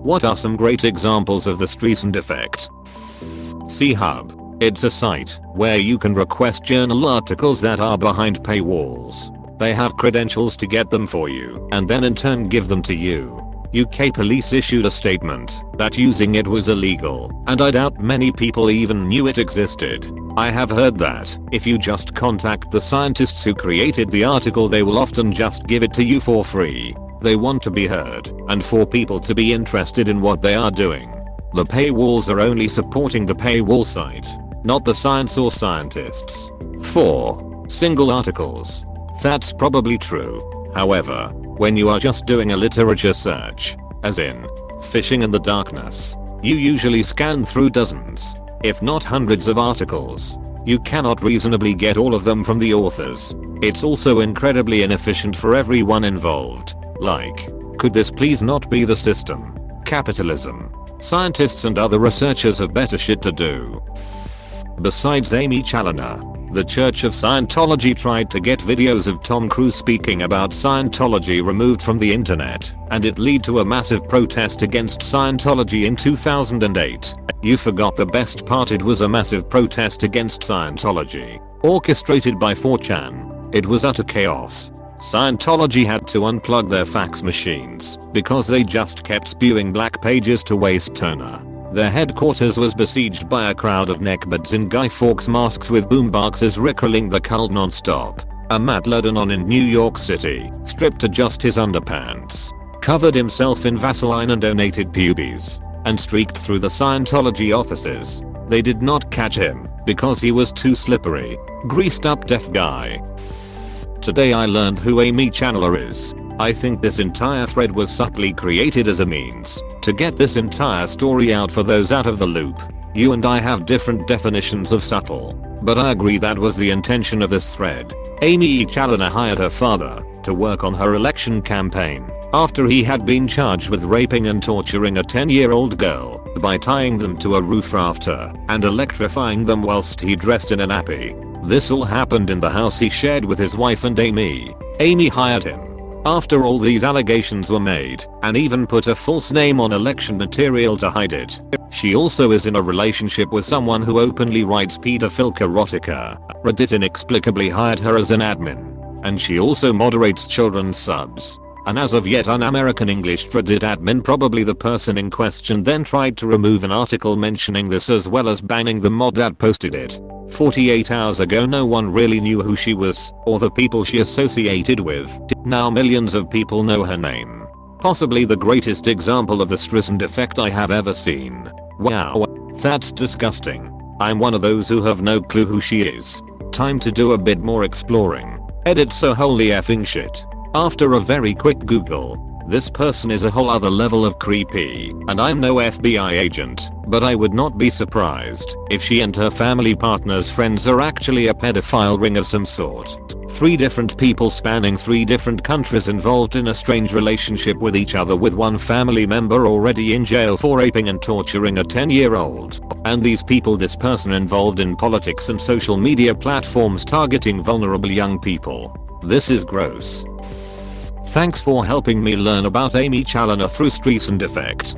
What are some great examples of the Streisand Effect? C-Hub. It's a site where you can request journal articles that are behind paywalls. They have credentials to get them for you and then in turn give them to you. UK police issued a statement that using it was illegal, and I doubt many people even knew it existed. I have heard that if you just contact the scientists who created the article, they will often just give it to you for free. They want to be heard and for people to be interested in what they are doing. The paywalls are only supporting the paywall site, not the science or scientists. 4. Single articles. That's probably true. However, when you are just doing a literature search, as in fishing in the darkness, you usually scan through dozens, if not hundreds of articles. You cannot reasonably get all of them from the authors. It's also incredibly inefficient for everyone involved. Like, could this please not be the system? Capitalism. Scientists and other researchers have better shit to do. Besides Amy Challoner, the Church of Scientology tried to get videos of Tom Cruise speaking about Scientology removed from the internet, and it led to a massive protest against Scientology in 2008. You forgot the best part: it was a massive protest against Scientology, orchestrated by 4chan. It was utter chaos. Scientology had to unplug their fax machines because they just kept spewing black pages to waste toner. Their headquarters was besieged by a crowd of neckbeards in Guy Fawkes masks with boomboxes rickling the cult non-stop. A Matt Lodanon in New York City, stripped to just his underpants, covered himself in Vaseline and donated pubes, and streaked through the Scientology offices. They did not catch him because he was too slippery. Greased up deaf guy. Today I learned who Amy Challoner is. I think this entire thread was subtly created as a means to get this entire story out for those out of the loop. You and I have different definitions of subtle, but I agree that was the intention of this thread. Amy Challoner hired her father to work on her election campaign after he had been charged with raping and torturing a 10-year-old girl by tying them to a roof rafter and electrifying them whilst he dressed in a nappy. This all happened in the house he shared with his wife and Amy. Amy hired him after all these allegations were made, and even put a false name on election material to hide it. She also is in a relationship with someone who openly writes pedophilic erotica. Reddit inexplicably hired her as an admin, and she also moderates children's subs. An as of yet un-American English Reddit admin, probably the person in question, then tried to remove an article mentioning this as well as banning the mod that posted it. 48 hours ago no one really knew who she was or the people she associated with. Now millions of people know her name. Possibly the greatest example of the Streisand Effect I have ever seen. Wow, that's disgusting. I'm one of those who have no clue who she is. Time to do a bit more exploring. Edit so holy effing shit. After a very quick Google, this person is a whole other level of creepy, and I'm no FBI agent, but I would not be surprised if she and her family partner's friends are actually a pedophile ring of some sort. 3 different people spanning 3 different countries involved in a strange relationship with each other, with one family member already in jail for raping and torturing a 10-year-old. And these people, this person involved in politics and social media platforms targeting vulnerable young people. This is gross. Thanks for helping me learn about Amy Challoner through Streisand Effect.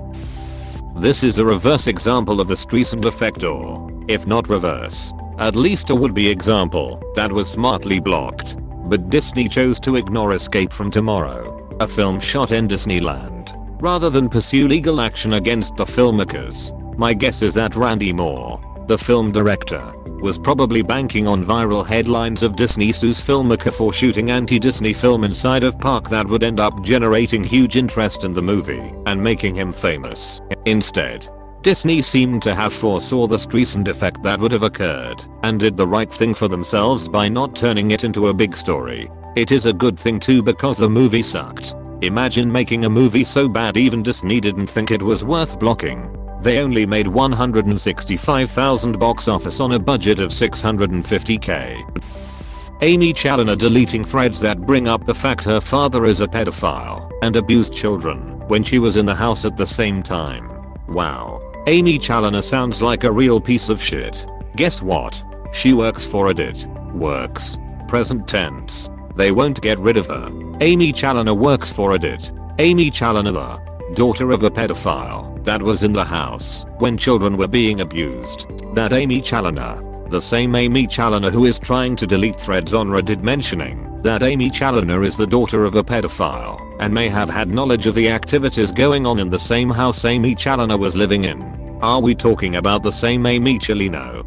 This is a reverse example of the Streisand Effect, or, if not reverse, at least a would-be example that was smartly blocked. But Disney chose to ignore Escape from Tomorrow, a film shot in Disneyland, rather than pursue legal action against the filmmakers. My guess is that Randy Moore, the film director, was probably banking on viral headlines of Disney sues filmmaker for shooting anti-Disney film inside of park that would end up generating huge interest in the movie and making him famous. Instead, Disney seemed to have foresaw the Streisand Effect that would have occurred and did the right thing for themselves by not turning it into a big story. It is a good thing too, because the movie sucked. Imagine making a movie so bad even Disney didn't think it was worth blocking. They only made $165,000 box office on a budget of $650K. Amy Challoner deleting threads that bring up the fact her father is a pedophile and abused children when she was in the house at the same time. Wow. Amy Challoner sounds like a real piece of shit. Guess what? She works for Reddit. Works. Present tense. They won't get rid of her. Amy Challoner works for Reddit. Amy Challoner, the daughter of a pedophile that was in the house when children were being abused. That Amy Challoner. The same Amy Challoner who is trying to delete threads on Reddit mentioning that Amy Challoner is the daughter of a pedophile and may have had knowledge of the activities going on in the same house Amy Challoner was living in. Are we talking about the same Amy Challoner?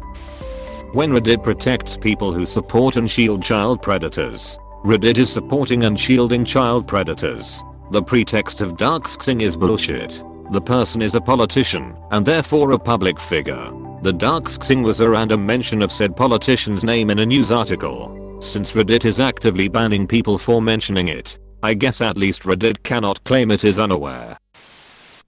When Reddit protects people who support and shield child predators, Reddit is supporting and shielding child predators. The pretext of doxing is bullshit. The person is a politician and therefore a public figure. The doxing was a random mention of said politician's name in a news article. Since Reddit is actively banning people for mentioning it, I guess at least Reddit cannot claim it is unaware.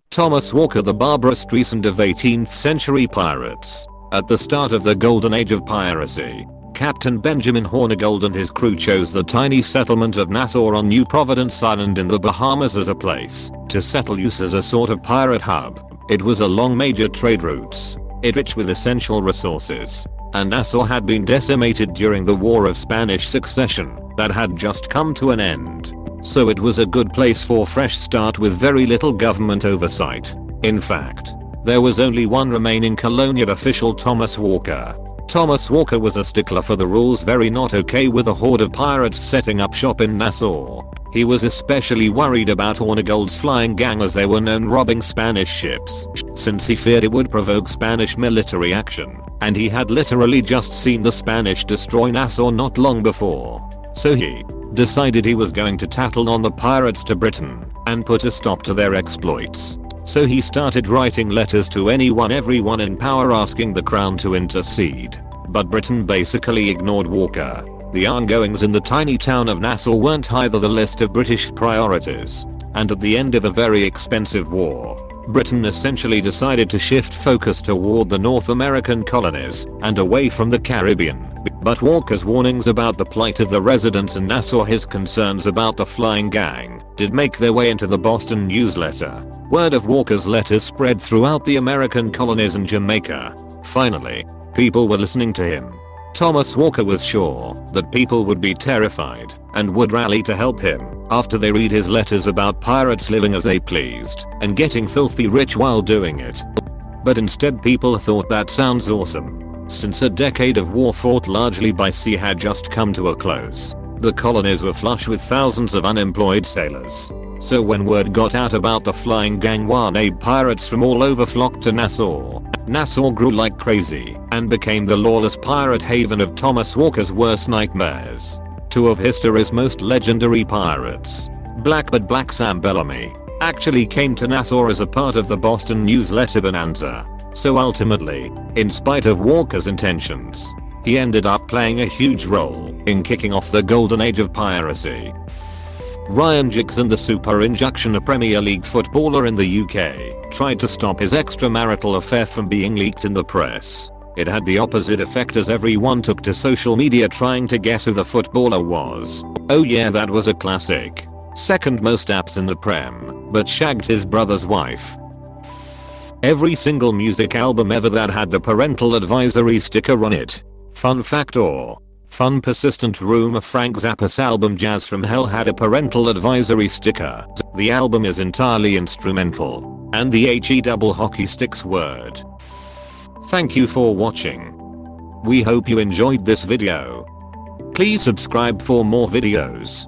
Thomas Walker, the Barbara Streisand of 18th century pirates. At the start of the golden age of piracy, Captain Benjamin Hornigold and his crew chose the tiny settlement of Nassau on New Providence Island in the Bahamas as a place to settle use as a sort of pirate hub. It was along major trade routes, it rich with essential resources, and Nassau had been decimated during the War of Spanish Succession that had just come to an end. So it was a good place for a fresh start with very little government oversight. In fact, there was only one remaining colonial official, Thomas Walker. Thomas Walker was a stickler for the rules, very not okay with a horde of pirates setting up shop in Nassau. He was especially worried about Hornigold's flying gang, as they were known robbing Spanish ships, since he feared it would provoke Spanish military action, and he had literally just seen the Spanish destroy Nassau not long before. So he decided he was going to tattle on the pirates to Britain and put a stop to their exploits. So he started writing letters to everyone in power asking the crown to intercede. But Britain basically ignored Walker. The ongoings in the tiny town of Nassau weren't high on the list of British priorities. And at the end of a very expensive war, Britain essentially decided to shift focus toward the North American colonies and away from the Caribbean. But Walker's warnings about the plight of the residents in Nassau, his concerns about the flying gang, did make their way into the Boston newsletter. Word of Walker's letters spread throughout the American colonies and Jamaica. Finally, people were listening to him. Thomas Walker was sure that people would be terrified and would rally to help him after they read his letters about pirates living as they pleased and getting filthy rich while doing it. But instead, people thought that sounds awesome. Since a decade of war fought largely by sea had just come to a close, the colonies were flush with thousands of unemployed sailors. So when word got out about the flying gang, wannabe pirates from all over flocked to Nassau. Nassau grew like crazy and became the lawless pirate haven of Thomas Walker's worst nightmares. Two of history's most legendary pirates, Blackbeard Black Sam Bellamy, actually came to Nassau as a part of the Boston newsletter bonanza. So ultimately, in spite of Walker's intentions, he ended up playing a huge role in kicking off the golden age of piracy. Ryan Giggs, the Super Injection, a Premier League footballer in the UK, tried to stop his extramarital affair from being leaked in the press. It had the opposite effect, as everyone took to social media trying to guess who the footballer was. Oh yeah, that was a classic. Second most apps in the Prem, but shagged his brother's wife. Every single music album ever that had the parental advisory sticker on it. Fun fact or fun persistent rumor: Frank Zappa's album Jazz from Hell had a parental advisory sticker. The album is entirely instrumental, and the HE double hockey sticks word. Thank you for watching. We hope you enjoyed this video. Please subscribe for more videos.